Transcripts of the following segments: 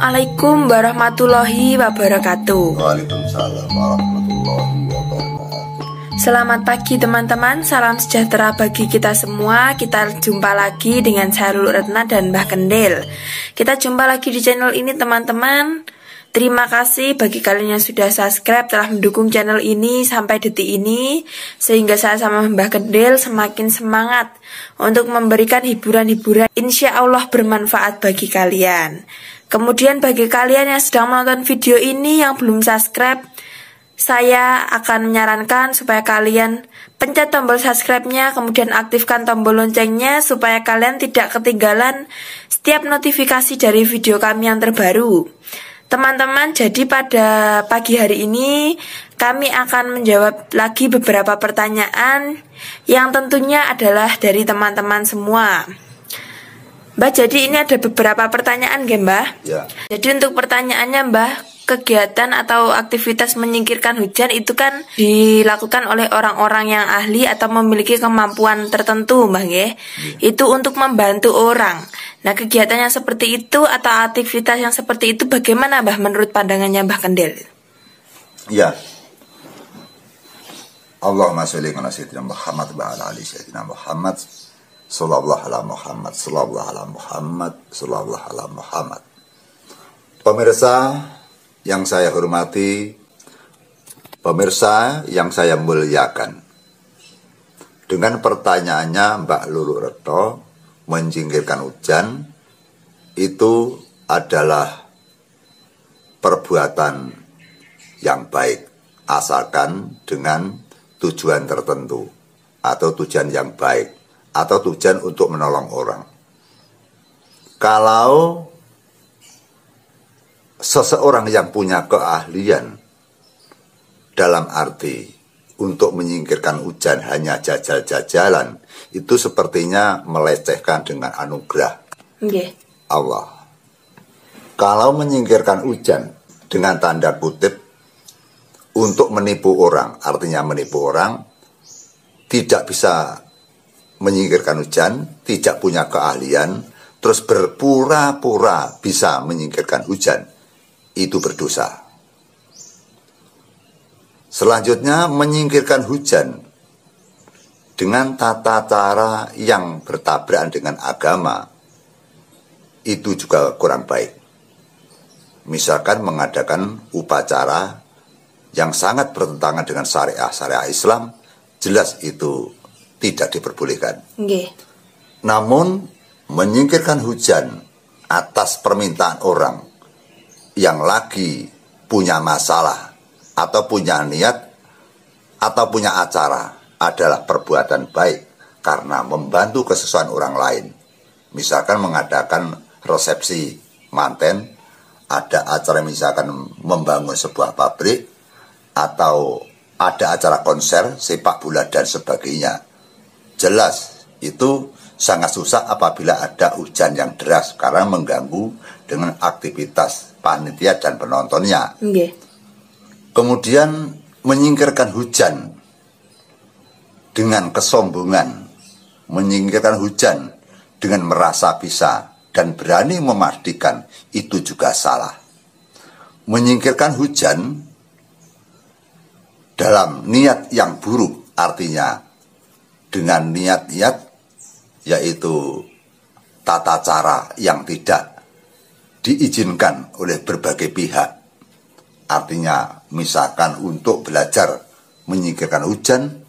Assalamualaikum warahmatullahi wabarakatuh. Waalaikumsalam warahmatullahi wabarakatuh. Selamat pagi teman-teman, salam sejahtera bagi kita semua. Kita jumpa lagi dengan Syahrul Retna dan Mbah Kendil. Kita jumpa lagi di channel ini teman-teman. Terima kasih bagi kalian yang sudah subscribe, telah mendukung channel ini sampai detik ini, sehingga saya sama Mbah Kendil semakin semangat untuk memberikan hiburan-hiburan insya Allah bermanfaat bagi kalian. Kemudian bagi kalian yang sedang menonton video ini yang belum subscribe, saya akan menyarankan supaya kalian pencet tombol subscribe-nya, kemudian aktifkan tombol loncengnya supaya kalian tidak ketinggalan setiap notifikasi dari video kami yang terbaru. Teman-teman, jadi pada pagi hari ini kami akan menjawab lagi beberapa pertanyaan yang tentunya adalah dari teman-teman semua. Mbah, jadi ini ada beberapa pertanyaan ya Mbah? Ya. Jadi untuk pertanyaannya Mbah, kegiatan atau aktivitas menyingkirkan hujan itu kan dilakukan oleh orang-orang yang ahli atau memiliki kemampuan tertentu Mbah ya. Itu untuk membantu orang. Nah, kegiatan yang seperti itu atau aktivitas yang seperti itu bagaimana Mbah menurut pandangannya Mbah Kendil? Ya. Allahumma sholli ala sayyidina Muhammad wa ala ali sayyidina Muhammad. Sallallahu ala Muhammad, sallallahu ala Muhammad, sallallahu ala Muhammad. Pemirsa yang saya hormati, pemirsa yang saya muliakan, dengan pertanyaannya Mbak Lulu Retno, menyingkirkan hujan itu adalah perbuatan yang baik, asalkan dengan tujuan tertentu atau tujuan yang baik atau tujuan untuk menolong orang. Kalau seseorang yang punya keahlian dalam arti untuk menyingkirkan hujan hanya jajal-jajalan, itu sepertinya melecehkan dengan anugerah Allah. Kalau menyingkirkan hujan dengan tanda kutip untuk menipu orang, artinya menipu orang, tidak bisa menyingkirkan hujan, tidak punya keahlian, terus berpura-pura bisa menyingkirkan hujan, itu berdosa. Selanjutnya, menyingkirkan hujan dengan tata cara yang bertabrakan dengan agama, itu juga kurang baik. Misalkan mengadakan upacara yang sangat bertentangan dengan syariah Islam, jelas itu tidak diperbolehkan. Namun menyingkirkan hujan atas permintaan orang yang lagi punya masalah atau punya niat atau punya acara adalah perbuatan baik karena membantu kesesuaian orang lain. Misalkan mengadakan resepsi manten ada acara misalkan membangun sebuah pabrik, atau ada acara konser, sepak bola dan sebagainya. Jelas itu sangat susah apabila ada hujan yang deras karena mengganggu dengan aktivitas panitia dan penontonnya. Kemudian menyingkirkan hujan dengan kesombongan, menyingkirkan hujan dengan merasa bisa dan berani memastikan, itu juga salah. Menyingkirkan hujan dalam niat yang buruk, artinya dengan niat-niat yaitu tata cara yang tidak diizinkan oleh berbagai pihak. Artinya misalkan untuk belajar menyingkirkan hujan,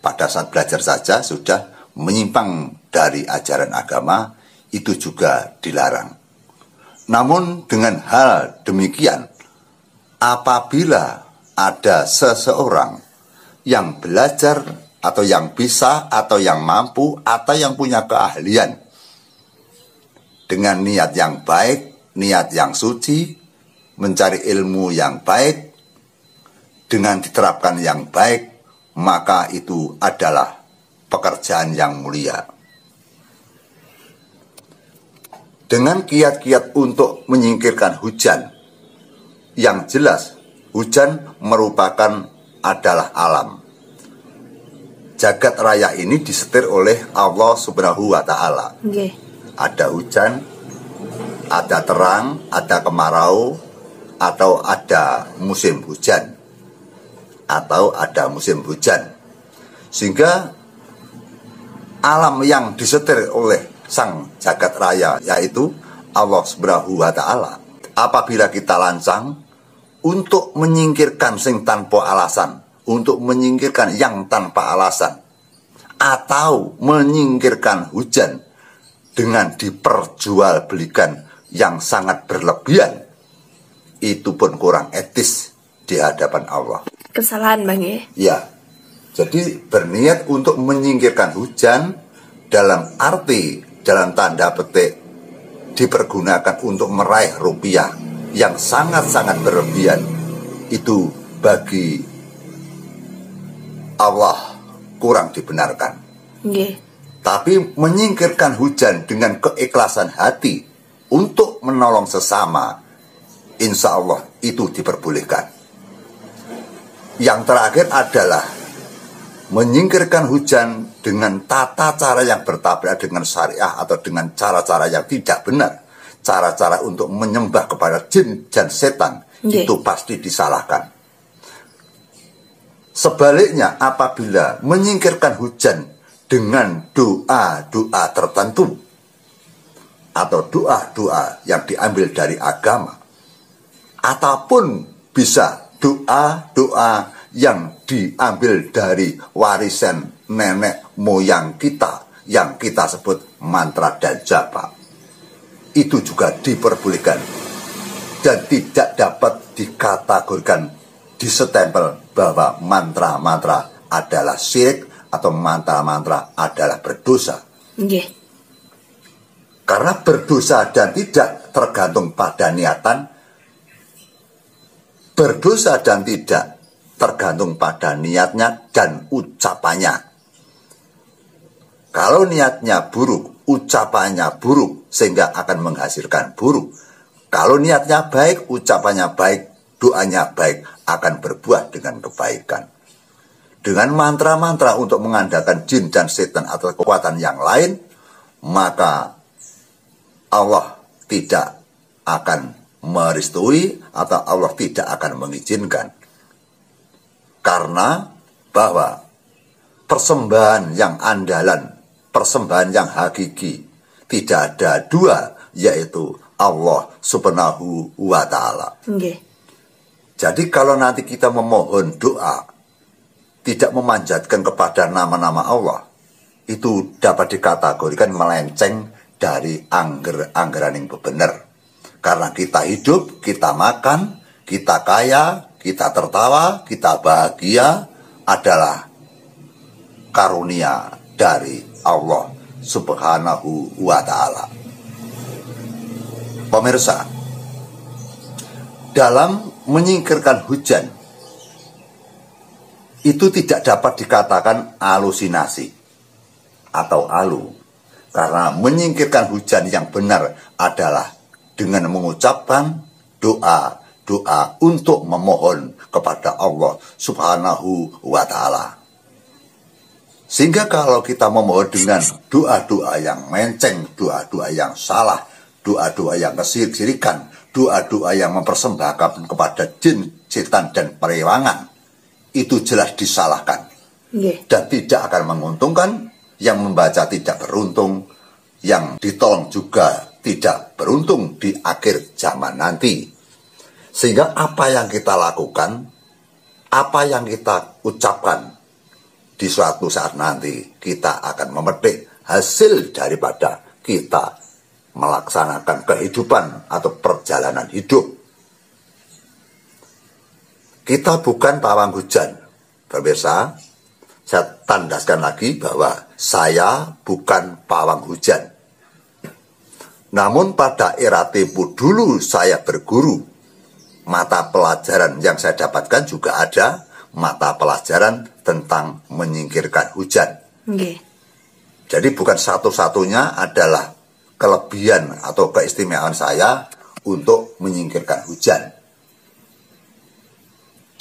pada saat belajar saja sudah menyimpang dari ajaran agama, itu juga dilarang. Namun dengan hal demikian, apabila ada seseorang yang belajar atau yang bisa atau yang mampu atau yang punya keahlian dengan niat yang baik, niat yang suci, mencari ilmu yang baik dengan diterapkan yang baik, maka itu adalah pekerjaan yang mulia. Dengan kiat-kiat untuk menyingkirkan hujan, yang jelas hujan merupakan adalah alam. Jagat raya ini disetir oleh Allah Subhanahu wa Ta'ala. Ada hujan, ada terang, ada kemarau, atau ada musim hujan, sehingga alam yang disetir oleh sang jagat raya yaitu Allah Subhanahu wa Ta'ala, apabila kita lancang untuk menyingkirkan sing tanpa alasan, untuk menyingkirkan yang tanpa alasan, atau menyingkirkan hujan dengan diperjualbelikan yang sangat berlebihan, itu pun kurang etis di hadapan Allah. Kesalahan Bang ya? Ya, jadi berniat untuk menyingkirkan hujan dalam arti, dalam tanda petik, dipergunakan untuk meraih rupiah yang sangat-sangat berlebihan, itu bagi Allah kurang dibenarkan. Tapi menyingkirkan hujan dengan keikhlasan hati untuk menolong sesama, insya Allah itu diperbolehkan. Yang terakhir adalah menyingkirkan hujan dengan tata cara yang bertabrakan dengan syariah atau dengan cara-cara yang tidak benar, cara-cara untuk menyembah kepada jin dan setan, itu pasti disalahkan. Sebaliknya, apabila menyingkirkan hujan dengan doa-doa tertentu atau doa-doa yang diambil dari agama, ataupun bisa doa-doa yang diambil dari warisan nenek moyang kita yang kita sebut mantra dan japa, itu juga diperbolehkan dan tidak dapat dikategorikan, disestempel bahwa mantra-mantra adalah syirik atau mantra-mantra adalah berdosa. Karena berdosa dan tidak tergantung pada niatan, berdosa dan tidak tergantung pada niatnya dan ucapannya. Kalau niatnya buruk, ucapannya buruk, sehingga akan menghasilkan buruk. Kalau niatnya baik, ucapannya baik, doanya baik, akan berbuah dengan kebaikan. Dengan mantra-mantra untuk mengandalkan jin dan setan atau kekuatan yang lain, maka Allah tidak akan merestui atau Allah tidak akan mengizinkan. Karena bahwa persembahan yang andalan, persembahan yang hakiki, tidak ada dua, yaitu Allah Subhanahu wa Ta'ala. Jadi kalau nanti kita memohon doa, tidak memanjatkan kepada nama-nama Allah, itu dapat dikategorikan melenceng dari anggaran yang benar. Karena kita hidup, kita makan, kita kaya, kita tertawa, kita bahagia adalah karunia dari Allah Subhanahu wa Ta'ala. Pemirsa, dalam menyingkirkan hujan itu tidak dapat dikatakan halusinasi atau halu, karena menyingkirkan hujan yang benar adalah dengan mengucapkan doa untuk memohon kepada Allah Subhanahu wa Ta'ala. Sehingga kalau kita memohon dengan doa-doa yang menceng, doa-doa yang salah, doa-doa yang kesyirikan, doa-doa yang mempersembahkan kepada jin, setan, dan perewangan, itu jelas disalahkan. Dan tidak akan menguntungkan. Yang membaca tidak beruntung, yang ditolong juga tidak beruntung di akhir zaman nanti. Sehingga apa yang kita lakukan, apa yang kita ucapkan, di suatu saat nanti kita akan memetik hasil daripada kita melaksanakan kehidupan atau perjalanan hidup. Kita bukan pawang hujan, pemirsa. Saya tandaskan lagi bahwa saya bukan pawang hujan. Namun pada era tempo dulu saya berguru. Mata pelajaran yang saya dapatkan juga ada mata pelajaran tentang menyingkirkan hujan. Jadi bukan satu-satunya adalah kelebihan atau keistimewaan saya untuk menyingkirkan hujan.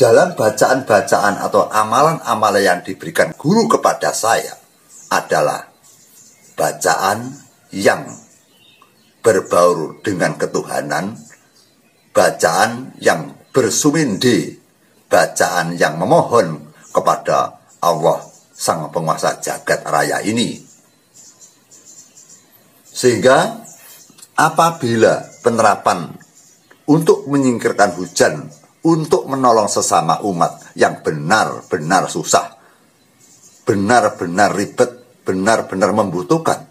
Dalam bacaan-bacaan atau amalan-amalan yang diberikan guru kepada saya adalah bacaan yang berbaur dengan ketuhanan, bacaan yang bersumindi, bacaan yang memohon kepada Allah Sang Penguasa Jagat Raya ini. Sehingga apabila penerapan untuk menyingkirkan hujan, untuk menolong sesama umat yang benar-benar susah, benar-benar ribet, benar-benar membutuhkan,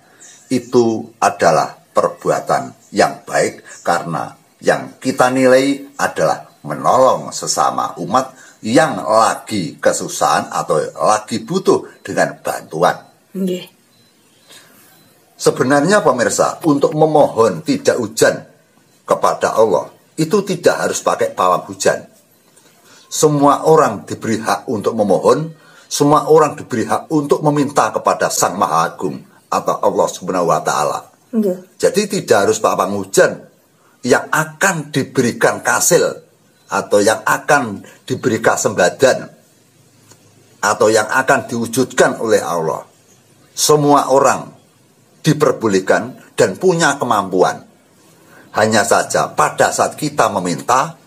itu adalah perbuatan yang baik, karena yang kita nilai adalah menolong sesama umat yang lagi kesusahan atau lagi butuh dengan bantuan. Sebenarnya pemirsa, untuk memohon tidak hujan kepada Allah itu tidak harus pakai pawang hujan. Semua orang diberi hak untuk memohon, semua orang diberi hak untuk meminta kepada Sang Maha Agung atau Allah Subhanahu wa Ta'ala. Jadi tidak harus pawang hujan yang akan diberikan kasil atau yang akan diberi kasembadan atau yang akan diwujudkan oleh Allah. Semua orang diperbolehkan dan punya kemampuan. Hanya saja pada saat kita meminta,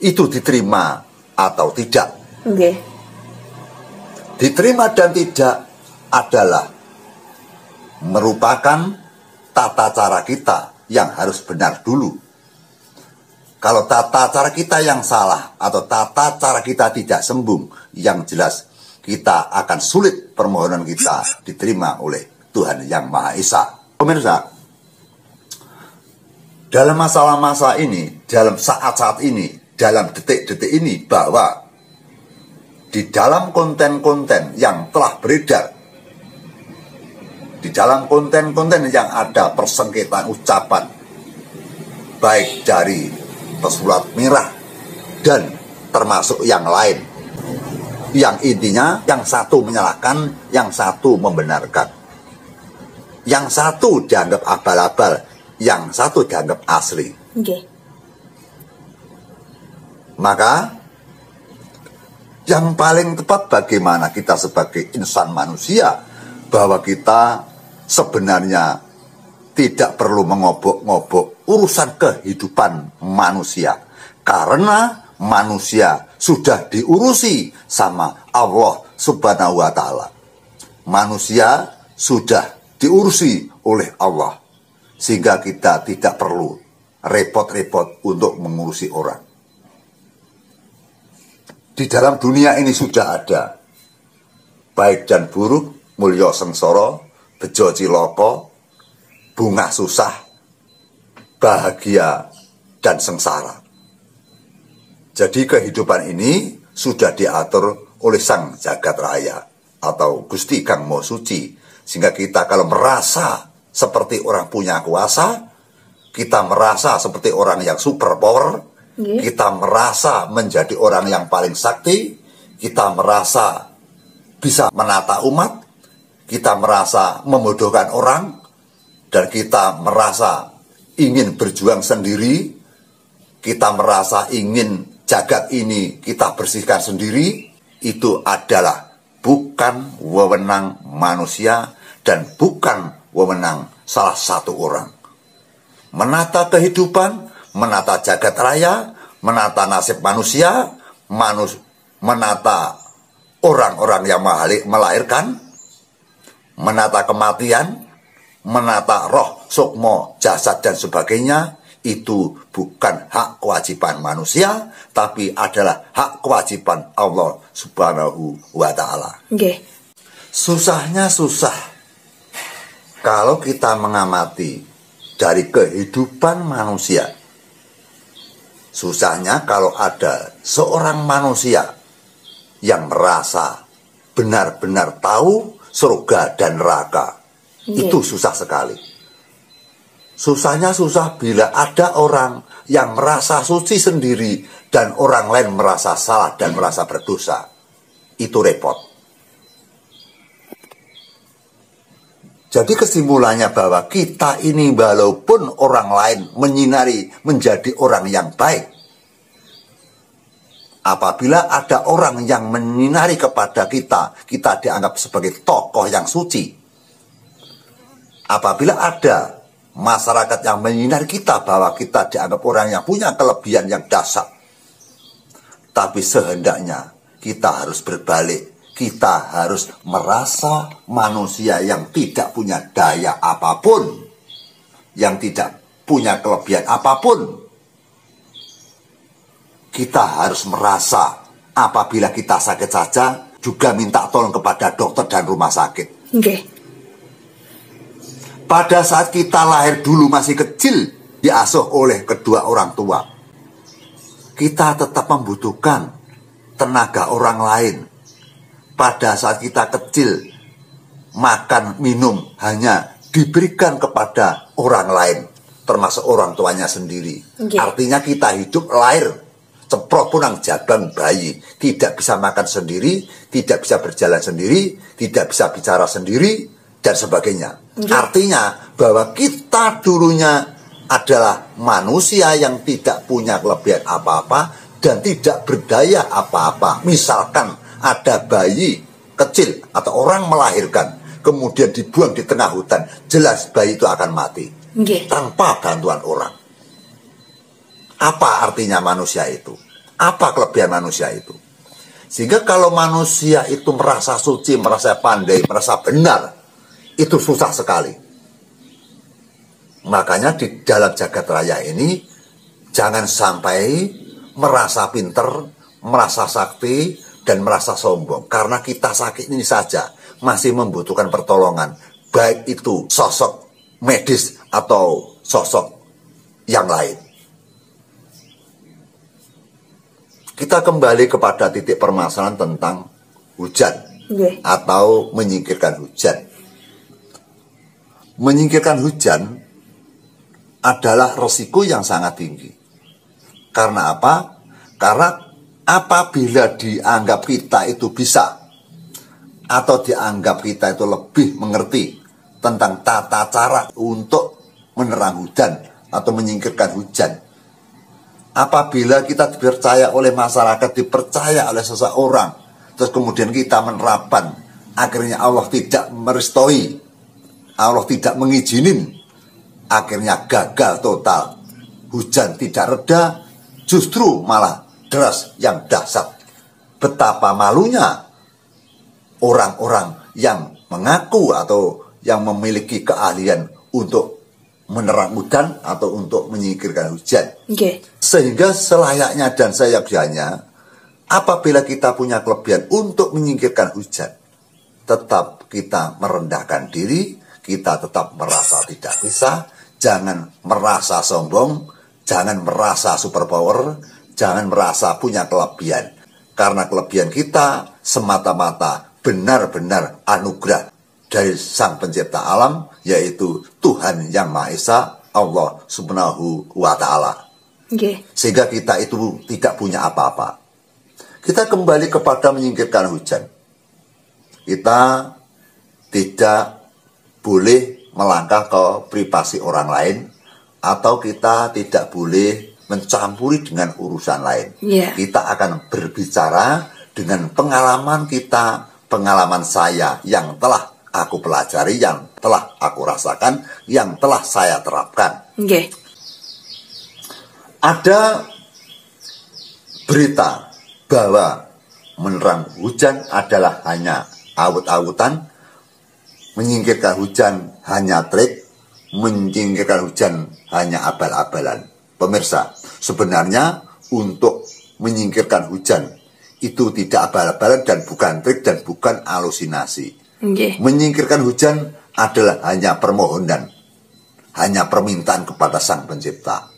itu diterima atau tidak. Diterima dan tidak adalah merupakan tata cara kita yang harus benar dulu. Kalau tata cara kita yang salah atau tata cara kita tidak sembung, yang jelas kita akan sulit permohonan kita diterima oleh Tuhan Yang Maha Esa. Pemirsa, dalam masalah-masalah ini, dalam saat-saat ini, dalam detik-detik ini, bahwa di dalam konten-konten yang telah beredar, di dalam konten-konten yang ada persengketaan ucapan, baik dari pesulap merah dan termasuk yang lain, yang intinya yang satu menyalahkan, yang satu membenarkan, yang satu dianggap abal-abal, yang satu dianggap asli. Maka yang paling tepat bagaimana kita sebagai insan manusia, bahwa kita sebenarnya tidak perlu mengobok-ngobok urusan kehidupan manusia, karena manusia sudah diurusi sama Allah Subhanahu wa Ta'ala. Manusia sudah diurusi oleh Allah, sehingga kita tidak perlu repot-repot untuk mengurusi orang. Di dalam dunia ini sudah ada baik dan buruk, mulya sengsara, bejo cilaka, bunga susah, bahagia dan sengsara. Jadi kehidupan ini sudah diatur oleh Sang Jagat Raya atau Gusti Kang Maha Suci, sehingga kita kalau merasa seperti orang punya kuasa, kita merasa seperti orang yang super power, Kita merasa menjadi orang yang paling sakti, kita merasa bisa menata umat, kita merasa membodohkan orang, dan kita merasa ingin berjuang sendiri, kita merasa ingin jagat ini kita bersihkan sendiri. Itu adalah bukan wewenang manusia dan bukan wewenang salah satu orang. Menata kehidupan, menata jagat raya, menata nasib manusia, menata orang-orang yang melahirkan, menata kematian, menata roh, sukmo, jasad dan sebagainya, itu bukan hak kewajiban manusia, tapi adalah hak kewajiban Allah Subhanahu wa Ta'ala. Susahnya susah kalau kita mengamati dari kehidupan manusia. Susahnya kalau ada seorang manusia yang merasa benar-benar tahu surga dan neraka. Itu susah sekali. Susahnya susah bila ada orang yang merasa suci sendiri dan orang lain merasa salah dan merasa berdosa. Itu repot. Jadi kesimpulannya bahwa kita ini walaupun orang lain menyinari menjadi orang yang baik, apabila ada orang yang menyinari kepada kita, kita dianggap sebagai tokoh yang suci. Apabila ada masyarakat yang menyinari kita bahwa kita dianggap orang yang punya kelebihan yang dahsyat, tapi sehendaknya kita harus berbalik. Kita harus merasa manusia yang tidak punya daya apapun, yang tidak punya kelebihan apapun. Kita harus merasa apabila kita sakit saja juga minta tolong kepada dokter dan rumah sakit. Pada saat kita lahir dulu masih kecil, diasuh oleh kedua orang tua, kita tetap membutuhkan tenaga orang lain. Pada saat kita kecil, makan, minum hanya diberikan kepada orang lain, termasuk orang tuanya sendiri. Artinya kita hidup lahir ceprok punang jabang bayi, tidak bisa makan sendiri, tidak bisa berjalan sendiri, tidak bisa bicara sendiri, dan sebagainya. Artinya bahwa kita dulunya adalah manusia yang tidak punya kelebihan apa-apa dan tidak berdaya apa-apa. Misalkan ada bayi kecil atau orang melahirkan kemudian dibuang di tengah hutan, jelas bayi itu akan mati tanpa bantuan orang. Apa artinya manusia itu? Apa kelebihan manusia itu? Sehingga kalau manusia itu merasa suci, merasa pandai, merasa benar, itu susah sekali. Makanya di dalam jagat raya ini jangan sampai merasa pinter, merasa sakti, dan merasa sombong. Karena kita sakit ini saja masih membutuhkan pertolongan, baik itu sosok medis atau sosok yang lain. Kita kembali kepada titik permasalahan tentang hujan atau menyingkirkan hujan. Menyingkirkan hujan adalah resiko yang sangat tinggi. Karena apa? Karena apabila dianggap kita itu bisa atau dianggap kita itu lebih mengerti tentang tata cara untuk menerang hujan atau menyingkirkan hujan, apabila kita dipercaya oleh masyarakat, dipercaya oleh seseorang, terus kemudian kita menerapkan, akhirnya Allah tidak merestui, Allah tidak mengizinin, akhirnya gagal total. Hujan tidak reda, justru malah deras yang dahsyat. Betapa malunya orang-orang yang mengaku atau yang memiliki keahlian untuk menerang hujan atau untuk menyingkirkan hujan. Sehingga selayaknya dan seyogyanya apabila kita punya kelebihan untuk menyingkirkan hujan, tetap kita merendahkan diri, kita tetap merasa tidak bisa, jangan merasa sombong, jangan merasa superpower, jangan merasa punya kelebihan. Karena kelebihan kita semata-mata benar-benar anugerah dari Sang Pencipta Alam, yaitu Tuhan Yang Maha Esa, Allah Subhanahu wa Ta'ala. Sehingga kita itu tidak punya apa-apa. Kita kembali kepada menyingkirkan hujan. Kita tidak boleh melangkah ke privasi orang lain, atau kita tidak boleh mencampuri dengan urusan lain. Kita akan berbicara dengan pengalaman kita, pengalaman saya yang telah aku pelajari, yang telah aku rasakan, yang telah saya terapkan. Ada berita bahwa menerang hujan adalah hanya awut-awutan, menyingkirkan hujan hanya trik, menyingkirkan hujan hanya abal-abalan. Pemirsa, sebenarnya untuk menyingkirkan hujan itu tidak abal-abalan dan bukan trik dan bukan halusinasi. Menyingkirkan hujan adalah hanya permohonan, hanya permintaan kepada Sang Pencipta.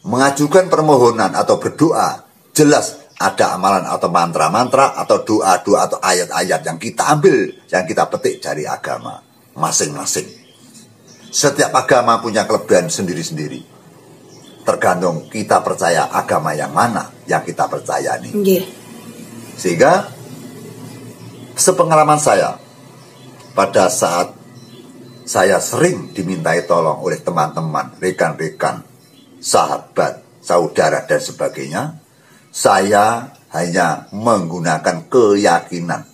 Mengajukan permohonan atau berdoa, jelas ada amalan atau mantra-mantra atau doa-doa atau ayat-ayat yang kita ambil, yang kita petik dari agama masing-masing. Setiap agama punya kelebihan sendiri-sendiri. Tergantung kita percaya agama yang mana yang kita percaya nih. Sehingga sepengalaman saya, pada saat saya sering dimintai tolong oleh teman-teman, rekan-rekan, sahabat, saudara dan sebagainya, saya hanya menggunakan keyakinan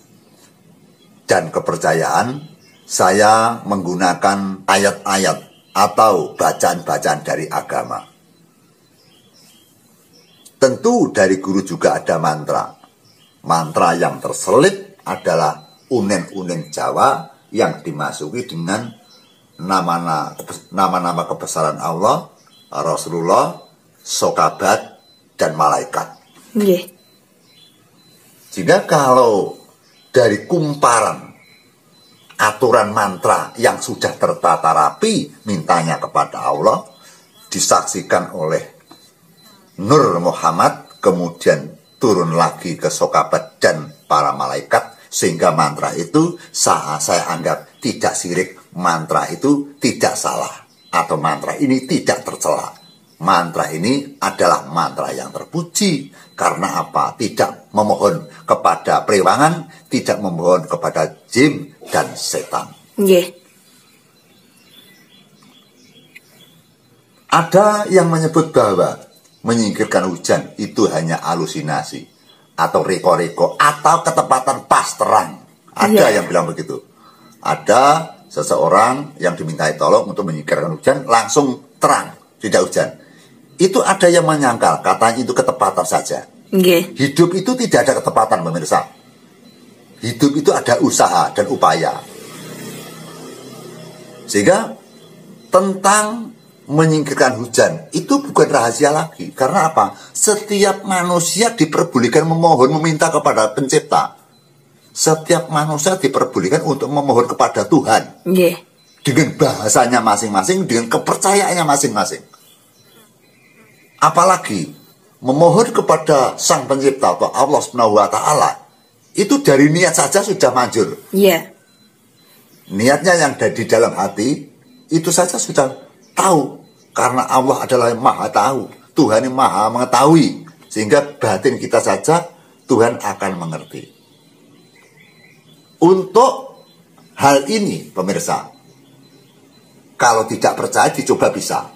dan kepercayaan. Saya menggunakan ayat-ayat atau bacaan-bacaan dari agama. Tentu dari guru juga ada mantra. Mantra yang terselip adalah unen-unen Jawa yang dimasuki dengan nama-nama kebesaran Allah, Rasulullah, sokabat, dan malaikat. Jika kalau dari kumparan aturan mantra yang sudah tertata rapi, mintanya kepada Allah, disaksikan oleh Nur Muhammad, kemudian turun lagi ke sokabat dan para malaikat, sehingga mantra itu saya anggap tidak syirik, mantra itu tidak salah, atau mantra ini tidak tercela. Mantra ini adalah mantra yang terpuji. Karena apa? Tidak memohon kepada perewangan, tidak memohon kepada jin dan setan. Ada yang menyebut bahwa menyingkirkan hujan itu hanya halusinasi, atau reko-reko, atau ketepatan pas terang. Ada yang bilang begitu. Ada seseorang yang dimintai tolong untuk menyingkirkan hujan, langsung terang, tidak hujan. Itu ada yang menyangkal, katanya itu ketepatan saja. Hidup itu tidak ada ketepatan, pemirsa. Hidup itu ada usaha dan upaya. Sehingga tentang menyingkirkan hujan itu bukan rahasia lagi. Karena apa? Setiap manusia diperbolehkan memohon, meminta kepada Pencipta. Setiap manusia diperbolehkan untuk memohon kepada Tuhan. Dengan bahasanya masing-masing, dengan kepercayaannya masing-masing. Apalagi memohon kepada Sang Pencipta atau Allah Subhanahu wa Ta'ala, itu dari niat saja sudah manjur. Niatnya yang ada di dalam hati itu saja sudah tahu, karena Allah adalah yang maha tahu, Tuhan yang maha mengetahui, sehingga batin kita saja Tuhan akan mengerti. Untuk hal ini, pemirsa, kalau tidak percaya dicoba bisa.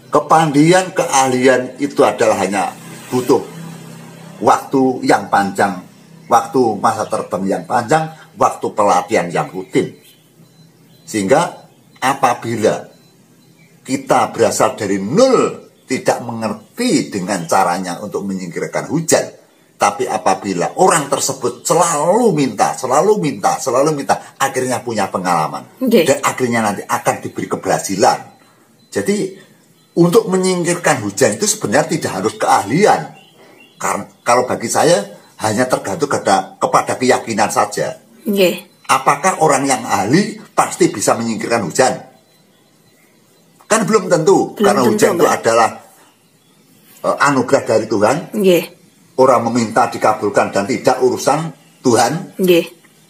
Kepandian, keahlian itu adalah hanya butuh waktu yang panjang, waktu masa terbang yang panjang, waktu pelatihan yang rutin. Sehingga apabila kita berasal dari nol, tidak mengerti dengan caranya untuk menyingkirkan hujan, tapi apabila orang tersebut selalu minta, akhirnya punya pengalaman. Dan akhirnya nanti akan diberi keberhasilan. Jadi untuk menyingkirkan hujan itu sebenarnya tidak harus keahlian. Karena kalau bagi saya hanya tergantung kepada keyakinan saja. Apakah orang yang ahli pasti bisa menyingkirkan hujan? Kan belum tentu. Karena hujan itu adalah anugerah dari Tuhan. Orang meminta dikabulkan dan tidak urusan Tuhan,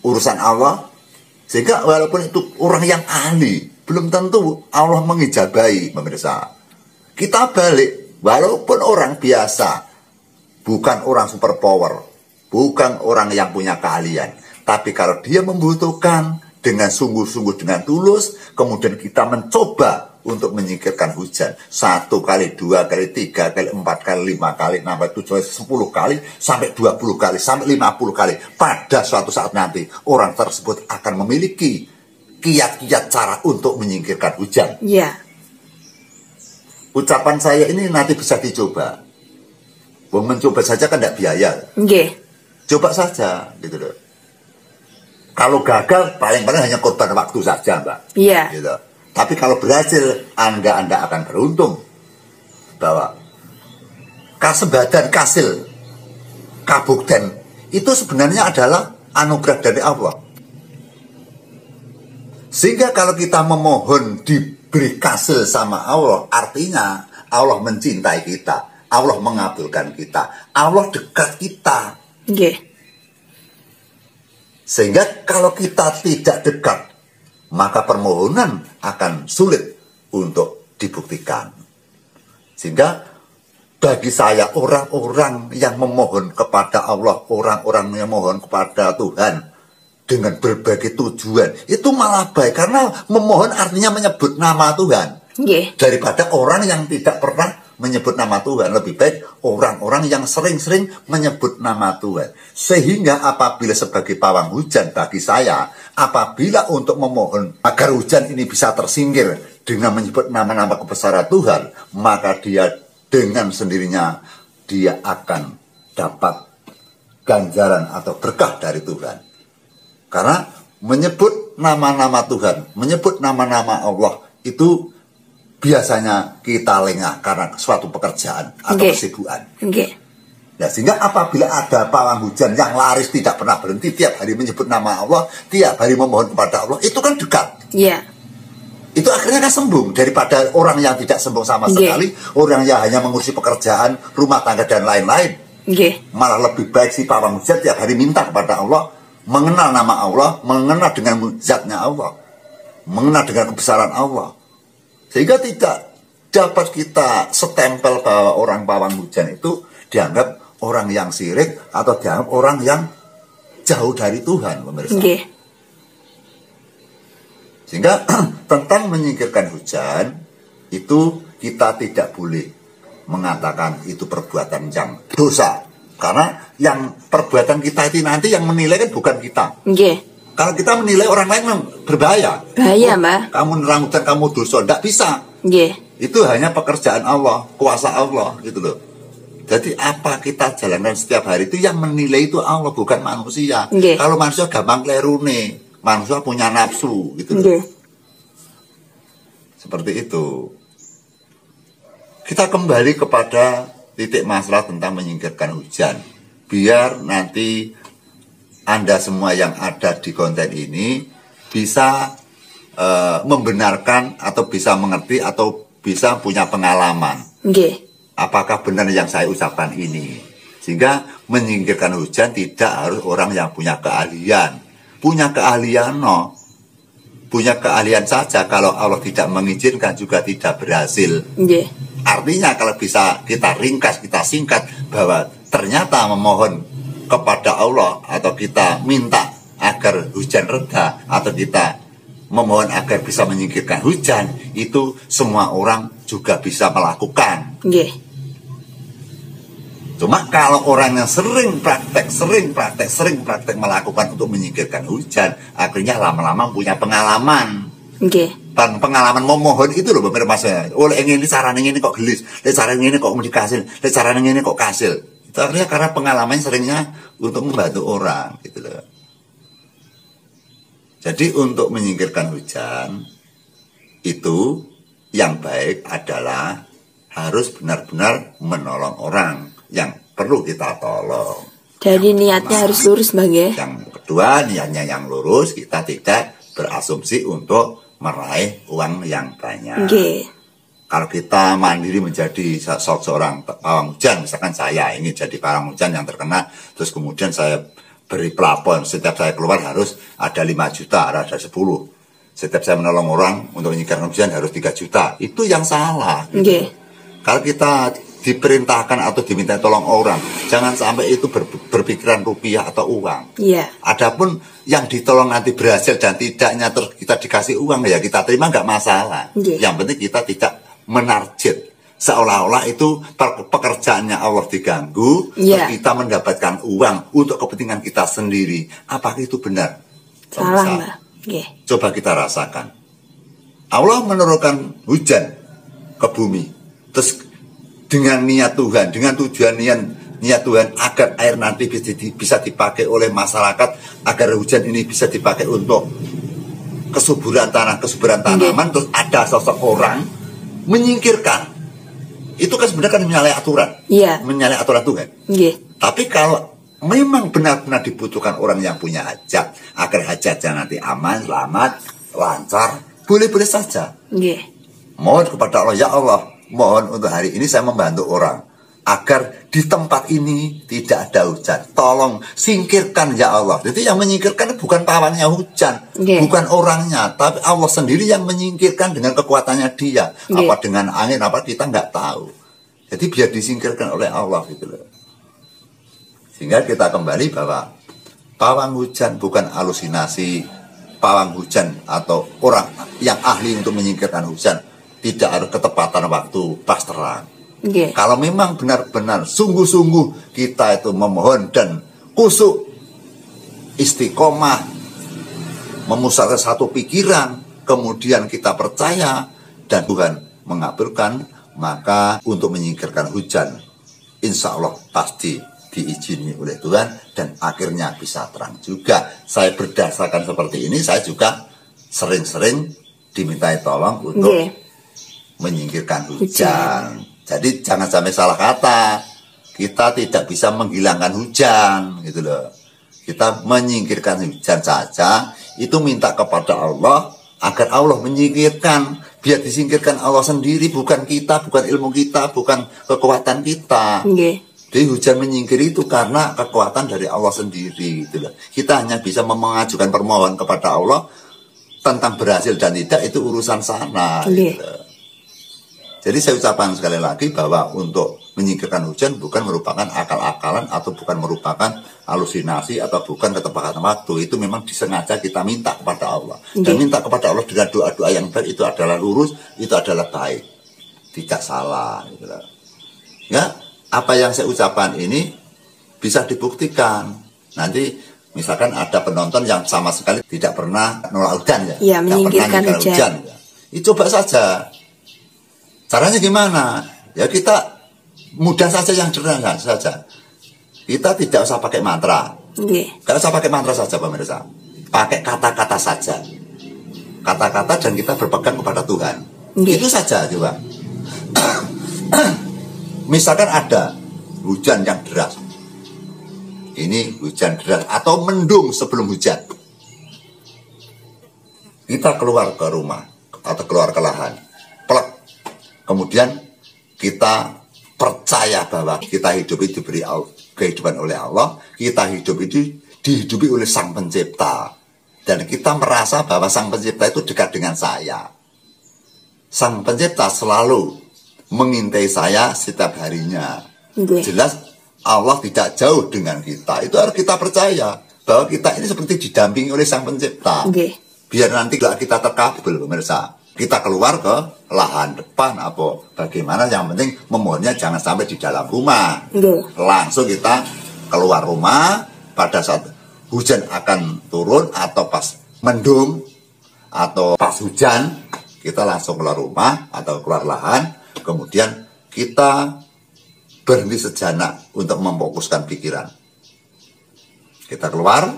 urusan Allah. Sehingga walaupun itu orang yang ahli, belum tentu Allah mengijabahi, pemirsa. Kita balik, walaupun orang biasa, bukan orang super power, bukan orang yang punya keahlian, tapi kalau dia membutuhkan dengan sungguh-sungguh, dengan tulus, kemudian kita mencoba untuk menyingkirkan hujan 1 kali, 2 kali, 3 kali, 4 kali, 5 kali, 6 kali, 7 kali, 10 kali, sampai 20 kali, sampai 50 kali. Pada suatu saat nanti, orang tersebut akan memiliki kiat-kiat cara untuk menyingkirkan hujan. Iya. Ucapan saya ini nanti bisa dicoba. Mencoba saja kan tidak biaya. Nggih. Coba saja, gitu loh. Kalau gagal, paling-paling hanya korban waktu saja, Mbak. Iya. Gitu. Tapi kalau berhasil, Anda akan beruntung bahwa kasebadan kasil kabukten itu sebenarnya adalah anugerah dari Allah. Sehingga kalau kita memohon diberi kasil sama Allah, artinya Allah mencintai kita, Allah mengabulkan kita, Allah dekat kita. Nggih. Sehingga kalau kita tidak dekat, maka permohonan akan sulit untuk dibuktikan. Sehingga bagi saya orang-orang yang memohon kepada Allah, orang-orang yang memohon kepada Tuhan dengan berbagai tujuan, itu malah baik. Karena memohon artinya menyebut nama Tuhan. Nggih. Daripada orang yang tidak pernah menyebut nama Tuhan. Lebih baik orang-orang yang sering-sering menyebut nama Tuhan. Sehingga apabila sebagai pawang hujan bagi saya, apabila untuk memohon agar hujan ini bisa tersingkir dengan menyebut nama-nama kebesaran Tuhan, maka dia dengan sendirinya dia akan dapat ganjaran atau berkah dari Tuhan. Karena menyebut nama-nama Tuhan, menyebut nama-nama Allah itu biasanya kita lengah karena suatu pekerjaan atau kesibukan. Ya, sehingga apabila ada pawang hujan yang laris tidak pernah berhenti tiap hari menyebut nama Allah, tiap hari memohon kepada Allah, itu kan dekat. Iya. Itu akhirnya kan sembuh daripada orang yang tidak sembuh sama sekali, orang yang hanya mengurusi pekerjaan, rumah tangga dan lain-lain. Malah lebih baik si pawang hujan tiap hari minta kepada Allah, mengenal nama Allah, mengenal dengan zatnya Allah, mengenal dengan kebesaran Allah. Sehingga tidak dapat kita setempel bahwa orang pawang hujan itu dianggap orang yang syirik atau dianggap orang yang jauh dari Tuhan, pemirsa. Sehingga tentang menyingkirkan hujan itu kita tidak boleh mengatakan itu perbuatan yang dosa. Karena yang perbuatan kita itu nanti yang menilai kan bukan kita. Kalau kita menilai orang lain berbahaya. Bahaya, Mbak. Kamu nerang hujan, kamu dosa. Tidak bisa. Itu hanya pekerjaan Allah, kuasa Allah, gitu loh. Jadi apa kita jalankan setiap hari itu yang menilai itu Allah, bukan manusia. Kalau manusia gampang keliru nih. Manusia punya nafsu, gitu loh. Seperti itu. Kita kembali kepada titik masalah tentang menyingkirkan hujan. Biar nanti Anda semua yang ada di konten ini bisa membenarkan atau bisa mengerti atau bisa punya pengalaman. Apakah benar yang saya ucapkan ini? Sehingga menyingkirkan hujan tidak harus orang yang punya keahlian. Punya keahlian, no. Punya keahlian saja kalau Allah tidak mengizinkan juga tidak berhasil. Artinya kalau bisa kita ringkas, kita singkat bahwa ternyata memohon kepada Allah atau kita minta agar hujan reda atau kita memohon agar bisa menyingkirkan hujan, itu semua orang juga bisa melakukan. Cuma kalau orang yang sering praktek melakukan untuk menyingkirkan hujan, akhirnya lama-lama punya pengalaman. Pengalaman memohon itu loh pemirsa. Oleh ini caranya ini kok gelis, caranya ini kok dikasil, caranya ini kok kasil. Itu akhirnya karena pengalaman seringnya untuk membantu orang, gitu loh. Jadi untuk menyingkirkan hujan itu yang baik adalah harus benar-benar menolong orang yang perlu kita tolong. Jadi niatnya harus lurus, Bang, ya. Yang kedua, niatnya yang lurus, kita tidak berasumsi untuk meraih uang yang banyak. Kalau kita mandiri menjadi seorang pawang hujan, misalkan saya ingin jadi pawang hujan yang terkenal, terus kemudian saya beri plafon, setiap saya keluar harus ada 5 juta, ada 10. Setiap saya menolong orang untuk menyingkirkan hujan harus 3 juta. Itu yang salah. Gitu. Kalau kita diperintahkan atau diminta tolong orang, jangan sampai itu berpikiran rupiah atau uang. Adapun yang ditolong nanti berhasil dan tidaknya terus kita dikasih uang, ya kita terima, nggak masalah. Yang penting kita tidak menarget seolah-olah itu pekerjaannya Allah diganggu, terus kita mendapatkan uang untuk kepentingan kita sendiri. Apakah itu benar? Salah, Mbak. Coba kita rasakan. Allah menurunkan hujan ke bumi, terus dengan niat Tuhan, dengan tujuan niat Tuhan agar air nanti bisa dipakai oleh masyarakat, agar hujan ini bisa dipakai untuk kesuburan tanaman. Terus ada sosok orang menyingkirkan. Itu kan sebenarnya menyalahi aturan, menyalahi aturan Tuhan. Tapi kalau memang benar-benar dibutuhkan orang yang punya hajat, agar hajatnya nanti aman, selamat, lancar, boleh-boleh saja. Mohon kepada Allah, ya Allah, mohon untuk hari ini saya membantu orang agar di tempat ini tidak ada hujan. Tolong singkirkan ya Allah. Jadi yang menyingkirkan bukan pawangnya hujan, bukan orangnya, tapi Allah sendiri yang menyingkirkan dengan kekuatannya Dia. Apa dengan angin, apa kita nggak tahu. Jadi biar disingkirkan oleh Allah gitu loh. Sehingga kita kembali bahwa pawang hujan bukan halusinasi. Pawang hujan atau orang yang ahli untuk menyingkirkan hujan tidak ada ketepatan waktu pas terang. Kalau memang benar-benar sungguh-sungguh kita itu memohon dan kusuk istiqomah, memusatkan satu pikiran, kemudian kita percaya dan Tuhan mengabulkan, maka untuk menyingkirkan hujan insya Allah pasti diizini oleh Tuhan dan akhirnya bisa terang juga. Saya berdasarkan seperti ini, saya juga sering-sering dimintai tolong untuk menyingkirkan hujan. Jadi jangan sampai salah kata. Kita tidak bisa menghilangkan hujan, gitu loh. Kita menyingkirkan hujan saja, itu minta kepada Allah agar Allah menyingkirkan. Biar disingkirkan Allah sendiri, bukan kita, bukan ilmu kita, bukan kekuatan kita. Jadi hujan menyingkir itu karena kekuatan dari Allah sendiri, gitu loh. Kita hanya bisa mengajukan permohonan kepada Allah tentang berhasil dan tidak, itu urusan sana, gitu loh. Jadi saya ucapkan sekali lagi bahwa untuk menyingkirkan hujan bukan merupakan akal-akalan atau bukan merupakan halusinasi atau bukan ketepatan waktu. Itu memang disengaja kita minta kepada Allah. Dan minta kepada Allah dengan doa-doa yang baik itu adalah lurus, itu adalah baik. Tidak salah. Gitu. Ya, apa yang saya ucapkan ini bisa dibuktikan. Nanti misalkan ada penonton yang sama sekali tidak pernah nolak hujan ya. Menyingkirkan hujan. Ya, coba saja. Caranya gimana? Ya kita mudah saja, yang sederhana saja. Kita tidak usah pakai mantra. Tidak usah pakai mantra saja pemirsa. Pakai kata-kata saja. Kata-kata dan kita berpegang kepada Tuhan. Itu saja coba. Misalkan ada hujan yang deras. Ini hujan deras atau mendung sebelum hujan. Kita keluar ke rumah atau keluar ke lahan. Plek. Kemudian kita percaya bahwa kita hidup itu diberi kehidupan oleh Allah, kita hidup itu dihidupi oleh Sang Pencipta, dan kita merasa bahwa Sang Pencipta itu dekat dengan saya. Sang Pencipta selalu mengintai saya setiap harinya. Jelas Allah tidak jauh dengan kita. Itu harus kita percaya bahwa kita ini seperti didampingi oleh Sang Pencipta. Biar nanti kita terkabul pemirsa. Kita keluar ke lahan depan apa bagaimana, yang penting memohonnya jangan sampai di dalam rumah. Langsung kita keluar rumah pada saat hujan akan turun atau pas mendung atau pas hujan, kita langsung keluar rumah atau keluar lahan, kemudian kita berhenti sejenak untuk memfokuskan pikiran. Kita keluar,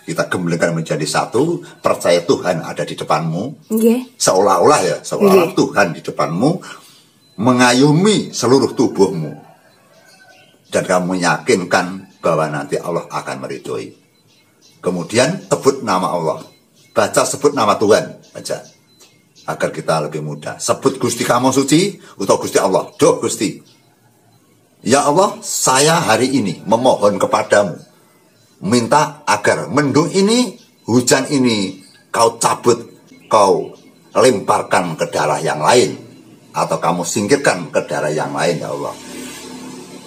kita gemblengan menjadi satu, percaya Tuhan ada di depanmu. Seolah-olah ya, seolah-olah Tuhan di depanmu, mengayomi seluruh tubuhmu. Dan kamu yakinkan bahwa nanti Allah akan meridhoi. Kemudian sebut nama Allah. Baca sebut nama Tuhan aja. Agar kita lebih mudah. Sebut Gusti kamu suci, atau Gusti Allah. Duh Gusti. Ya Allah, saya hari ini memohon kepadamu. Minta agar mendung ini, hujan ini kau cabut, engkau lemparkan ke daerah yang lain, atau kamu singkirkan ke daerah yang lain ya Allah.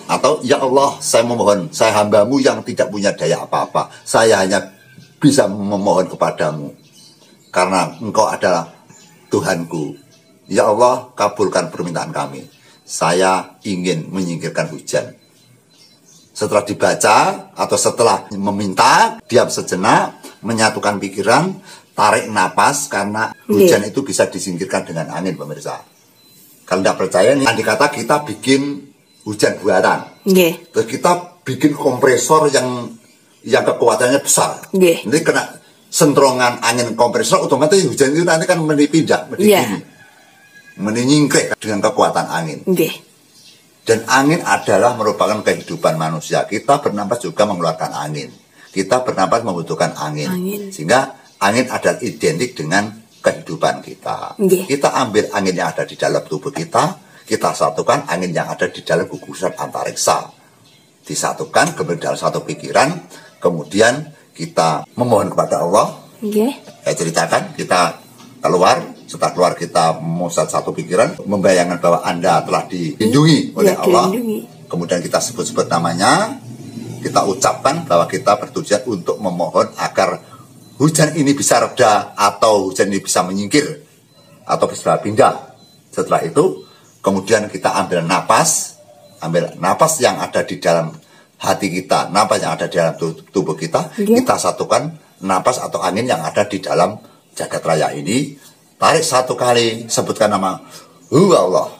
Atau ya Allah, saya memohon, saya hambamu yang tidak punya daya apa-apa, saya hanya bisa memohon kepadamu karena engkau adalah Tuhanku. Ya Allah, kabulkan permintaan kami, saya ingin menyingkirkan hujan. Setelah dibaca atau setelah meminta, diam sejenak, menyatukan pikiran, tarik napas, karena hujan itu bisa disingkirkan dengan angin, pemirsa. Kalau tidak percaya nih, andai kata kita bikin hujan buatan, terus kita bikin kompresor yang kekuatannya besar, nanti kena sentrongan angin kompresor, otomatis hujan itu nanti kan menipindah, menyingkir dengan kekuatan angin. Dan angin adalah merupakan kehidupan manusia. Kita bernapas juga mengeluarkan angin. Kita bernapas membutuhkan angin. Sehingga angin adalah identik dengan kehidupan kita. Kita ambil angin yang ada di dalam tubuh kita satukan angin yang ada di dalam gugusan antariksa. Disatukan kemudian dalam satu pikiran, kemudian kita memohon kepada Allah. Saya ceritakan, kita keluar. Setelah keluar kita memusat satu pikiran, membayangkan bahwa Anda telah dilindungi oleh Allah. Kemudian kita sebut-sebut namanya, kita ucapkan bahwa kita bertujuan untuk memohon agar hujan ini bisa reda, atau hujan ini bisa menyingkir, atau bisa pindah. Setelah itu, kemudian kita ambil napas yang ada di dalam hati kita, napas yang ada di dalam tubuh kita, kita satukan napas atau angin yang ada di dalam jagat raya ini. Tarik satu kali, sebutkan nama Hu Allah.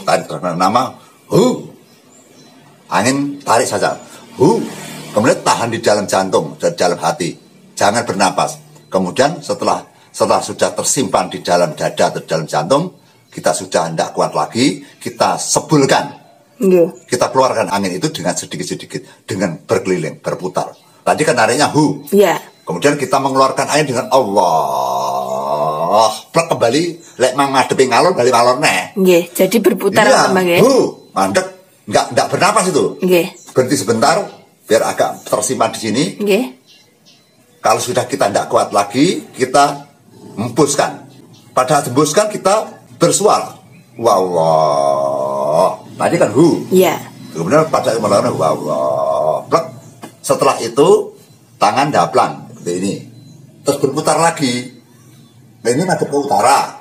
Tarik nama Hu. Angin tarik saja Hu. Kemudian tahan di dalam jantung, di dalam hati. Jangan bernapas. Kemudian setelah sudah tersimpan di dalam dada atau di dalam jantung, kita sudah tidak kuat lagi, kita sebulkan. Kita keluarkan angin itu dengan sedikit-sedikit, dengan berkeliling, berputar. Tadi kan nariknya Hu. Kemudian kita mengeluarkan angin dengan Allah. Plek kembali, lek mang ngadepi ngalor, balik ngalor neh. Jadi berputar ya. Mandek, enggak bernapas itu. Berhenti sebentar, biar agak tersimpan di sini. Kalau sudah kita tidak kuat lagi, kita hembuskan. Pada hembuskan kita bersuara, wallah. Tadi kan Hu. Kemudian pada melawan wallah. Plek. Setelah itu tangan daplang seperti ini. Terus berputar lagi. Nah, ini madep ke utara.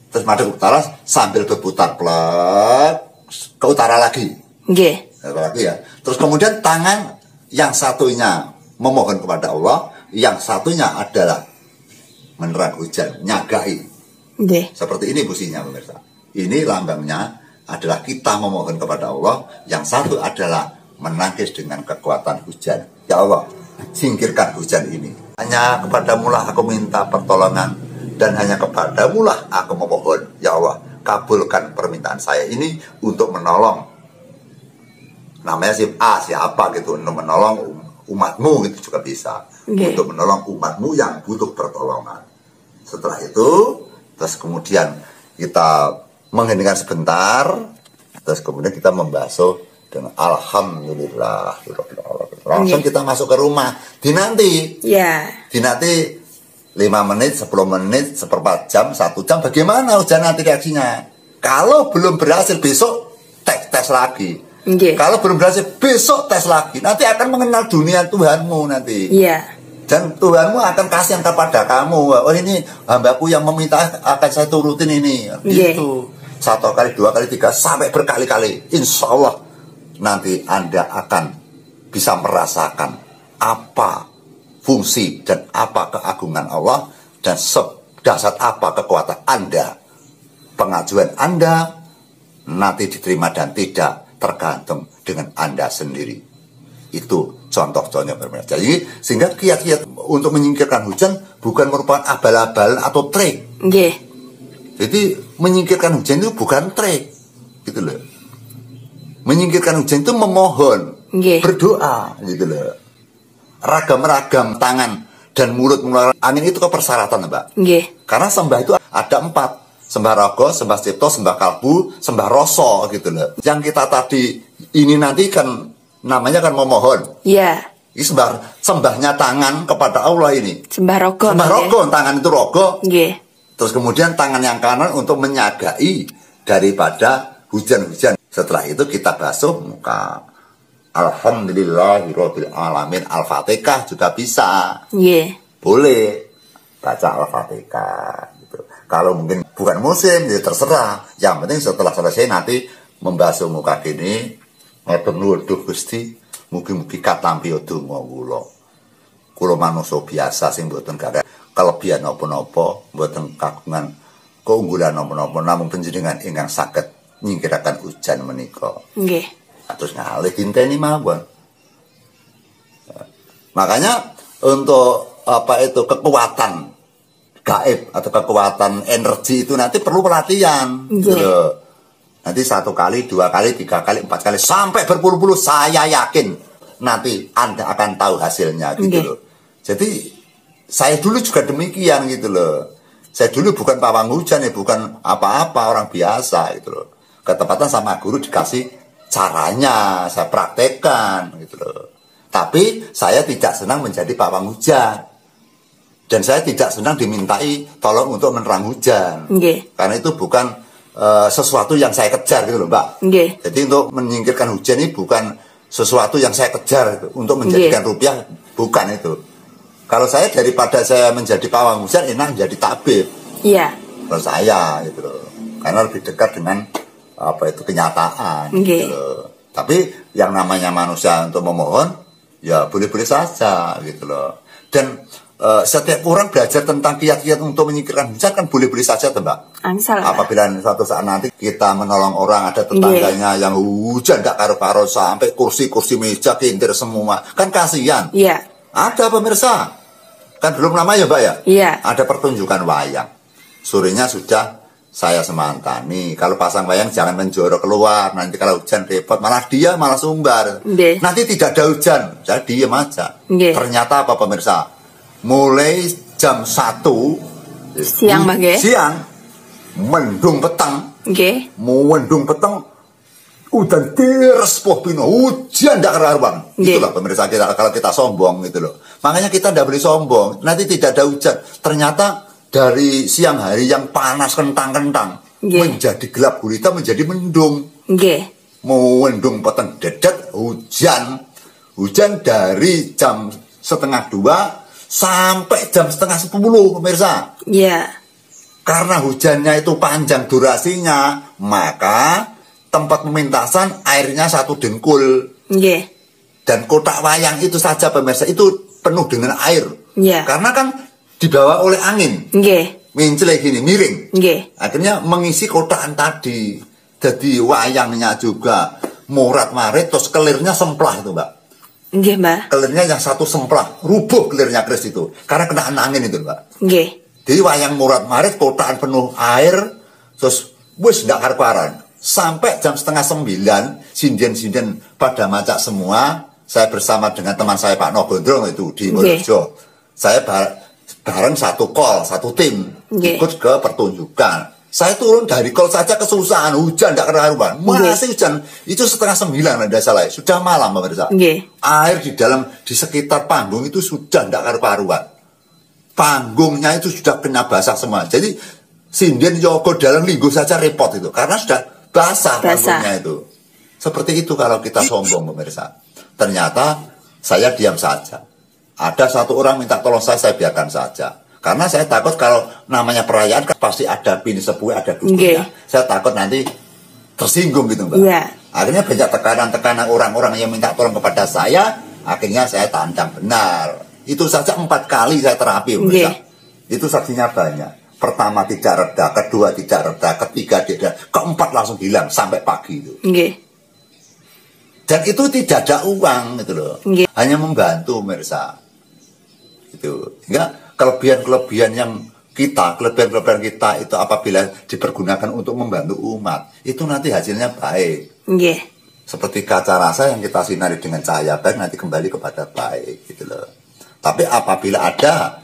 Terus madep ke utara sambil berputar plek ke utara lagi. Lagi ya. Terus kemudian tangan yang satunya memohon kepada Allah, yang satunya adalah menerang hujan, nyagai. Seperti ini fungsinya, pemirsa. Ini lambangnya adalah kita memohon kepada Allah, yang satu adalah menangkis dengan kekuatan hujan. Ya Allah, singkirkan hujan ini. Hanya kepadamulah aku minta pertolongan, dan hanya kepadamulah aku memohon. Ya Allah, kabulkan permintaan saya ini untuk menolong, namanya siapa gitu, untuk menolong umatmu gitu juga bisa. Untuk menolong umatmu yang butuh pertolongan. Setelah itu, terus kemudian kita mengheningkan sebentar, terus kemudian kita membasuh dengan alhamdulillah. Langsung kita masuk ke rumah. Dinanti 5 menit, 10 menit, seperempat jam, 1 jam, bagaimana hujan nanti reaksinya? Kalau belum berhasil, besok tes lagi. Kalau belum berhasil, besok tes lagi. Nanti akan mengenal dunia Tuhanmu nanti. Dan Tuhanmu akan kasihan kepada kamu. Oh, ini hambaku yang meminta, akan saya turutin ini. Gitu. 1 kali, 2 kali, 3, sampai berkali-kali. Insya Allah nanti Anda akan bisa merasakan apa fungsi dan apa keagungan Allah, dan sedahsyat apa kekuatan Anda. Pengajuan Anda nanti diterima dan tidak tergantung dengan Anda sendiri. Itu contoh-contohnya berbeda. Jadi sehingga kiat-kiat untuk menyingkirkan hujan bukan merupakan abal-abalan atau trik. Jadi menyingkirkan hujan itu bukan trik, gitu loh. Menyingkirkan hujan itu memohon, berdoa, gitu loh. Ragam-ragam tangan dan mulut mengeluarkan angin itu kepersyaratan, Mbak. Karena sembah itu ada 4. Sembah raga, sembah cipta, sembah kalbu, sembah rasa, gitu loh. Yang kita tadi ini nanti kan namanya kan memohon. Ini sembahnya tangan kepada Allah ini. Sembah rogo. Sembah rogo, tangan itu rogo. Nggih. Terus kemudian tangan yang kanan untuk menyagai daripada hujan-hujan. Setelah itu kita basuh muka. Alhamdulillahirabbil alamin. Al-Fatihah juga bisa. Nggih. Boleh baca Al-Fatihah gitu. Kalau mungkin bukan musim ya terserah. Yang penting setelah selesai nanti membasuh muka gini, matur nuwun Gusti. Mugi-mugi katampi donga kula. Kula manungsa biasa sing mboten gadah kelebihan napa-napa, mboten kagungan keunggulan napa-napa, namung panjenengan ingkang saged nyingkiraken hujan menika. Nggih. Terus ngalih dinteni mawon. Makanya untuk apa itu kekuatan gaib atau kekuatan energi itu nanti perlu pelatihan. Gitu. Nanti 1 kali, 2 kali, 3 kali, 4 kali, sampai berpuluh-puluh, saya yakin nanti Anda akan tahu hasilnya gitu loh. Jadi saya dulu juga demikian gitu loh. Saya dulu bukan pawang hujan ya, bukan apa-apa, orang biasa gitu loh. Ketepatan sama guru dikasih caranya, saya praktekkan gitu loh. Tapi saya tidak senang menjadi pawang hujan. Dan saya tidak senang dimintai tolong untuk menerang hujan. Karena itu bukan sesuatu yang saya kejar gitu loh Mbak. Jadi untuk menyingkirkan hujan ini bukan sesuatu yang saya kejar gitu. Untuk menjadikan rupiah bukan itu. Kalau saya daripada saya menjadi pawang hujan enak menjadi tabib. Iya. Kalau saya gitu loh. Karena lebih dekat dengan apa itu kenyataan gitu loh. Tapi yang namanya manusia untuk memohon ya boleh-boleh saja gitu loh. Dan setiap orang belajar tentang kiat-kiat untuk menyingkirkan hujan kan boleh-boleh saja Mbak. Apabila suatu saat nanti kita menolong orang, ada tetangganya yang hujan gak karo-karo sampai kursi-kursi meja kintir semua, kan kasihan. Ada pemirsa, kan belum lama ya Mbak ya. Ada pertunjukan wayang, sorenya sudah saya semantani, kalau pasang wayang jangan menjorok keluar, nanti kalau hujan repot, malah dia malah sumbar. Nanti tidak ada hujan, saya diem aja. Ternyata apa pemirsa? Mulai jam 1 siang, mendung petang, mendung petang, udah deres pohpino, hujan tidak karuan. Itulah pemirsa kita, kalau kita sombong gitu loh. Makanya kita tidak boleh sombong, nanti tidak ada hujan. Ternyata dari siang hari yang panas kentang-kentang menjadi gelap gulita, menjadi mendung. Mendung petang dedet, hujan dari jam 1:30 sampai jam 9:30 pemirsa. Karena hujannya itu panjang durasinya, maka tempat pementasan airnya 1 dengkul. Dan kotak wayang itu saja pemirsa itu penuh dengan air. Karena kan dibawa oleh angin. Mencele gini, miring. Akhirnya mengisi kotaan tadi. Jadi wayangnya juga morat-marit, terus kelirnya semplah itu Mbak. Kelirnya yang 1 semplah, rubuh kelirnya kris itu. Karena kena angin itu Mbak. Jadi wayang morat-marit, kotaan penuh air, terus wis ndak karuan. Sampai jam 8:30, sinden-sinden pada macak semua. Saya bersama dengan teman saya Pak Nogondrong itu di Mojokerto. Saya bareng 1 call, 1 tim ikut ke pertunjukan. Saya turun dari kol saja kesusahan, hujan tidak karuan. Masih hujan, itu 8:30 ada salah, sudah malam pemirsa. Air di sekitar panggung itu sudah tidak karuan. Panggungnya itu sudah kena basah semua. Jadi sinden yogo dalam linggo saja repot itu, karena sudah basah panggungnya itu. Seperti itu kalau kita sombong pemirsa. Ternyata saya diam saja. Ada 1 orang minta tolong saya biarkan saja. Karena saya takut kalau namanya perayaan kan pasti ada bini sepuh, ada dukunnya. Saya takut nanti tersinggung gitu Mbak. Akhirnya banyak tekanan-tekanan orang-orang yang minta tolong kepada saya. Akhirnya saya tantang benar. Itu saja 4 kali saya terapi Mbak. Itu saksinya banyak. Pertama tidak reda, kedua tidak reda, ketiga tidak, keempat langsung hilang sampai pagi itu. Dan itu tidak ada uang gitu loh. Hanya membantu pemirsa. Itu. Enggak kelebihan-kelebihan yang kelebihan-kelebihan kita itu apabila dipergunakan untuk membantu umat, itu nanti hasilnya baik. Seperti kaca rasa yang kita sinari dengan cahaya baik, nanti kembali kepada baik gitu loh. Tapi apabila ada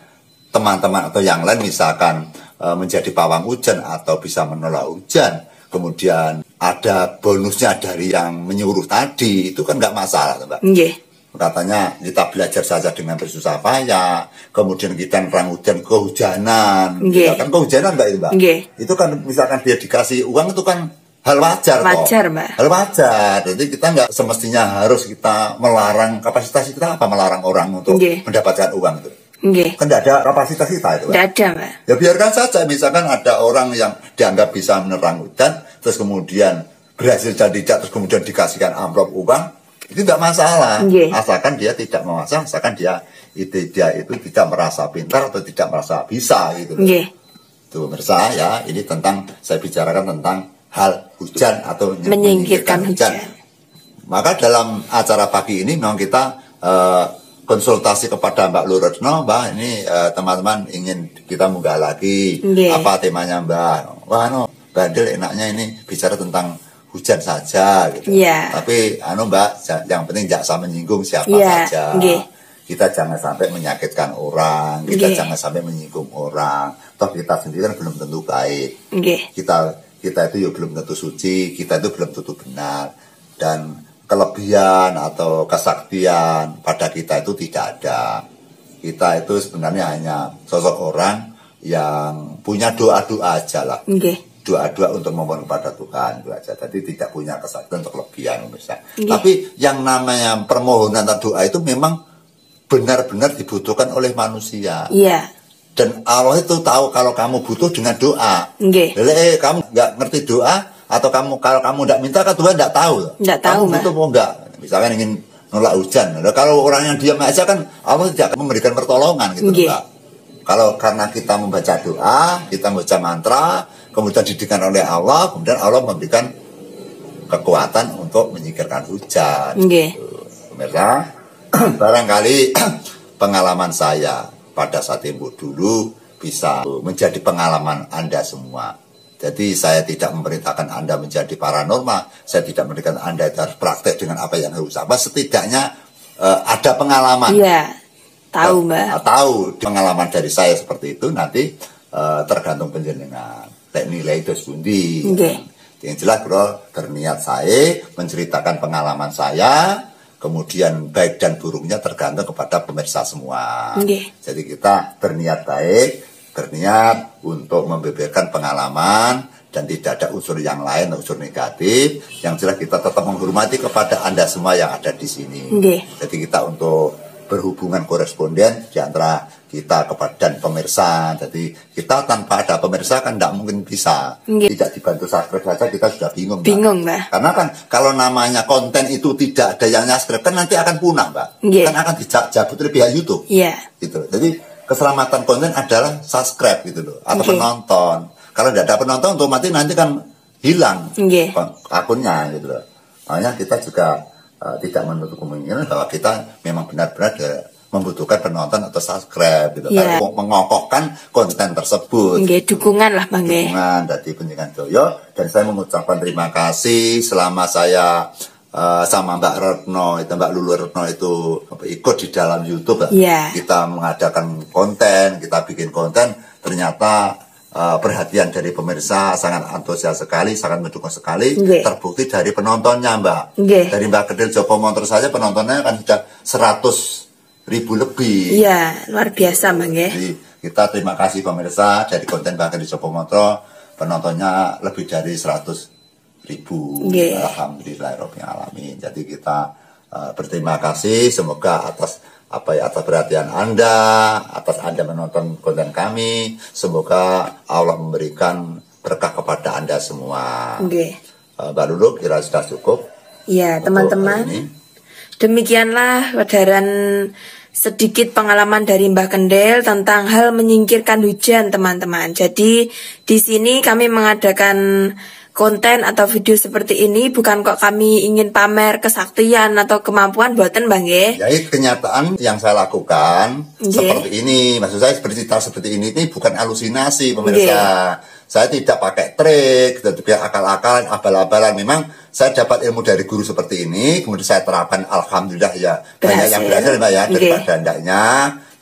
teman-teman atau yang lain misalkan menjadi pawang hujan atau bisa menolak hujan, kemudian ada bonusnya dari yang menyuruh tadi, itu kan nggak masalah Mbak. Katanya kita belajar saja dengan bersusah payah, kemudian kita nerang hujan kehujanan. Nggih. Kan kehujanan Mbak itu, Mbak. Nggih. Itu kan misalkan dia dikasih uang itu kan hal wajar kok. Wajar, Mbak. Hal wajar. Jadi kita nggak semestinya harus kita melarang kapasitas kita apa melarang orang untuk Nggih. mendapatkan uang itu. Nggih. Kan tidak ada kapasitas kita itu, Mbak. Tidak ada, Mbak. Ya biarkan saja, misalkan ada orang yang dianggap bisa menerang hujan, terus kemudian berhasil jadi terus kemudian dikasihkan amplop uang, itu tidak masalah. Nggih. Asalkan dia tidak memaksa, asalkan dia itu tidak merasa pintar atau tidak merasa bisa gitu. Nggih. Tuh pemirsa ya, ini tentang saya bicarakan tentang hal hujan atau Menyingkirkan hujan. Maka dalam acara pagi ini memang kita konsultasi kepada Mbak Luretno, Mbak ini teman-teman ingin kita munggah lagi. Nggih. Apa temanya Mbak? Wah bandel enaknya ini bicara tentang hujan saja gitu. Iya. Tapi Mbak, yang penting jangan sampai menyinggung siapa Iya, saja. nggih. Kita jangan sampai menyakitkan orang, kita Nggih. jangan sampai menyinggung orang. Toh kita sendiri kan belum tentu baik. Nggih. Kita itu ya belum tentu suci, kita itu belum tentu benar, dan kelebihan atau kesaktian pada kita itu tidak ada. Kita itu sebenarnya hanya sosok orang yang punya doa-doa aja lah. Nggih. Doa-doa untuk memohon kepada Tuhan itu aja. Jadi tidak punya kesaktian untuk kelebihan misalnya. Nggih. Tapi yang namanya permohonan atau doa itu memang benar-benar dibutuhkan oleh manusia. Iya. Dan Allah itu tahu kalau kamu butuh dengan doa. Nggih. Jadi kamu nggak ngerti doa atau kalau kamu tidak minta kan Tuhan tidak tahu. Nggak tahu, kamu Mbak. butuh mau enggak. Misalkan ingin nolak hujan. Nah, kalau orang yang diam aja kan Allah tidak akan memberikan pertolongan gitu, Nggih. Mbak. Kalau karena kita membaca doa, kita membaca mantra, kemudian didikan oleh Allah, kemudian Allah memberikan kekuatan untuk menyingkirkan hujan. Nggih. Pemirsa, barangkali pengalaman saya pada saat tempo dulu bisa menjadi pengalaman Anda semua. Jadi saya tidak memerintahkan Anda menjadi paranormal, saya tidak memerintahkan Anda harus praktek dengan apa yang harus apa. Setidaknya ada pengalaman. Iya. Tahu, Mbak. Tahu pengalaman dari saya seperti itu nanti tergantung penjenengan. Nilai itu sebundi. Nggih. Yang jelas bro, berniat saya menceritakan pengalaman saya, kemudian baik dan buruknya tergantung kepada pemirsa semua. Nggih. Jadi kita berniat baik, berniat untuk membeberkan pengalaman dan tidak ada unsur yang lain, unsur negatif. Yang jelas kita tetap menghormati kepada Anda semua yang ada di sini. Nggih. Jadi kita untuk berhubungan koresponden di antara kita dan pemirsa. Jadi kita tanpa ada pemirsa kan tidak mungkin bisa. Nggih. Tidak dibantu subscribe saja kita sudah bingung, Mbak. Bingung, Mbak. Karena kan kalau namanya konten itu tidak ada yang subscribe kan nanti akan punah, Mbak. Nggih. Kan akan dicabut oleh pihak YouTube. Iya. Gitu. Jadi keselamatan konten adalah subscribe gitu loh, atau Nggih. penonton. Kalau tidak ada penonton otomatis nanti kan hilang Nggih. akunnya gitu loh. Makanya kita juga tidak menutup kemungkinan bahwa kita memang benar-benar membutuhkan penonton atau subscribe gitu. Iya. Karena mengokohkan konten tersebut. Nggih, dukungan lah, Bang nggih. Dukungan dari Penjenengan Joyo, dan saya mengucapkan terima kasih selama saya sama Mbak Retno itu, Mbak Lulu Retno itu ikut di dalam YouTube. Iya. Kita mengadakan konten, kita bikin konten, ternyata perhatian dari pemirsa sangat antusias sekali, sangat mendukung sekali. Nggih. Terbukti dari penontonnya, Mbak. Nggih. Dari Mbak Kedil Joko Montor saja penontonnya kan sudah 100.000 lebih. Iya, luar biasa, Bang nggih. Jadi kita terima kasih pemirsa dari konten Bang Kedil Joko Montor, penontonnya lebih dari 100.000. Nggih. Alhamdulillahirabbil alamin. Jadi kita berterima kasih, semoga atas atas perhatian Anda, atas Anda menonton konten kami. Semoga Allah memberikan berkah kepada Anda semua. Nggih. Mbak Lulu, kira sudah cukup? Iya, untuk teman-teman. hari ini? Demikianlah wadaran sedikit pengalaman dari Mbah Kendel tentang hal menyingkirkan hujan, teman-teman. Jadi di sini kami mengadakan konten atau video seperti ini bukan kok kami ingin pamer kesaktian atau kemampuan buatan, Bang nggih. Jadi kenyataan yang saya lakukan Nggih. seperti ini, maksud saya bercerita seperti ini bukan halusinasi pemirsa. Saya tidak pakai trik, tidak akal-akalan, abal-abalan. Memang saya dapat ilmu dari guru seperti ini, kemudian saya terapkan, alhamdulillah ya banyak yang berhasil, Mbak ya, Nggih. daripada hendaknya.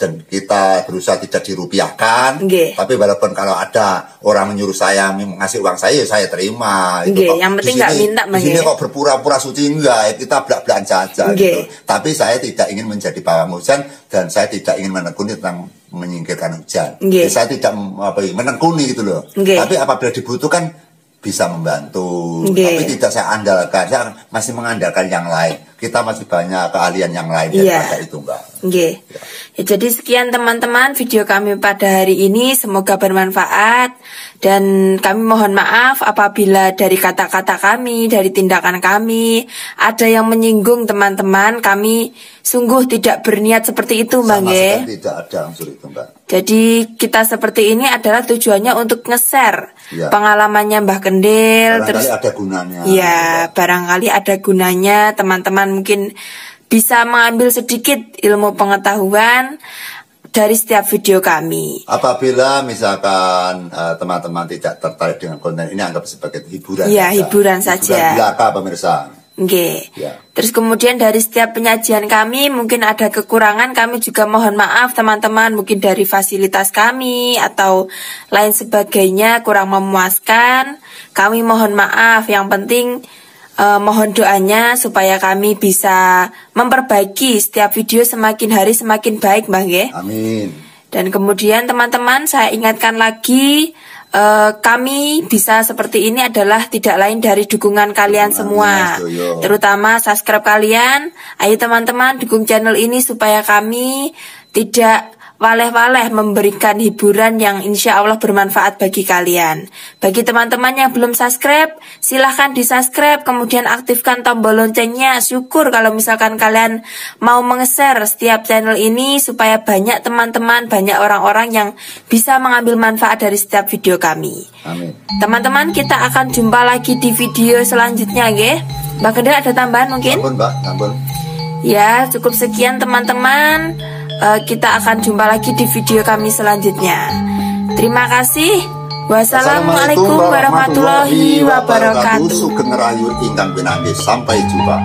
dan kita berusaha tidak dirupiahkan. Nggih. Tapi walaupun kalau ada orang menyuruh saya ngasih uang saya, saya terima. Nggih, yang penting nggak minta, di sini kok berpura-pura suci, enggak, kita belak-belakan saja gitu. Tapi saya tidak ingin menjadi pawang hujan dan saya tidak ingin menekuni tentang menyingkirkan hujan. Jadi saya tidak menekuni gitu loh. Tapi apabila dibutuhkan bisa membantu, tapi tidak saya andalkan. Saya masih mengandalkan yang lain. Kita masih banyak keahlian yang lain daripada itu, Mbak. Ya, jadi sekian teman-teman video kami pada hari ini, semoga bermanfaat dan kami mohon maaf apabila dari kata-kata kami, dari tindakan kami ada yang menyinggung teman-teman. Kami sungguh tidak berniat seperti itu, Mbak. Sama sekali tidak ada unsur itu, Mbak. Jadi kita seperti ini adalah tujuannya untuk nge-share pengalamannya Mbah Kendil. Barangkali ada gunanya. Ya, barangkali ada gunanya. Teman-teman mungkin bisa mengambil sedikit ilmu pengetahuan dari setiap video kami. Apabila misalkan teman-teman tidak tertarik dengan konten ini, anggap sebagai hiburan. Ya, hiburan saja. Hiburan belaka pemirsa. Terus kemudian dari setiap penyajian kami mungkin ada kekurangan, kami juga mohon maaf teman-teman, mungkin dari fasilitas kami atau lain sebagainya kurang memuaskan. Kami mohon maaf, yang penting mohon doanya supaya kami bisa memperbaiki setiap video semakin hari semakin baik, Mbak nggih. Amin. Dan kemudian teman-teman saya ingatkan lagi, kami bisa seperti ini adalah tidak lain dari dukungan kalian semua, terutama subscribe kalian. Ayo teman-teman dukung channel ini supaya kami tidak waleh-waleh memberikan hiburan yang insya Allah bermanfaat bagi kalian. Bagi teman-teman yang belum subscribe, silahkan di subscribe, kemudian aktifkan tombol loncengnya. Syukur kalau misalkan kalian mau menge-share setiap channel ini supaya banyak teman-teman, banyak orang-orang yang bisa mengambil manfaat dari setiap video kami. Amin. Teman-teman, kita akan jumpa lagi di video selanjutnya, nggih. Mbak Kendil ada tambahan mungkin? Ampun, Mbak, ampun. Ya, cukup sekian teman-teman. Kita akan jumpa lagi di video kami selanjutnya. Terima kasih. Wassalamualaikum warahmatullahi wabarakatuh. Sugeng rayu ingkang pinanggih. Sampai jumpa.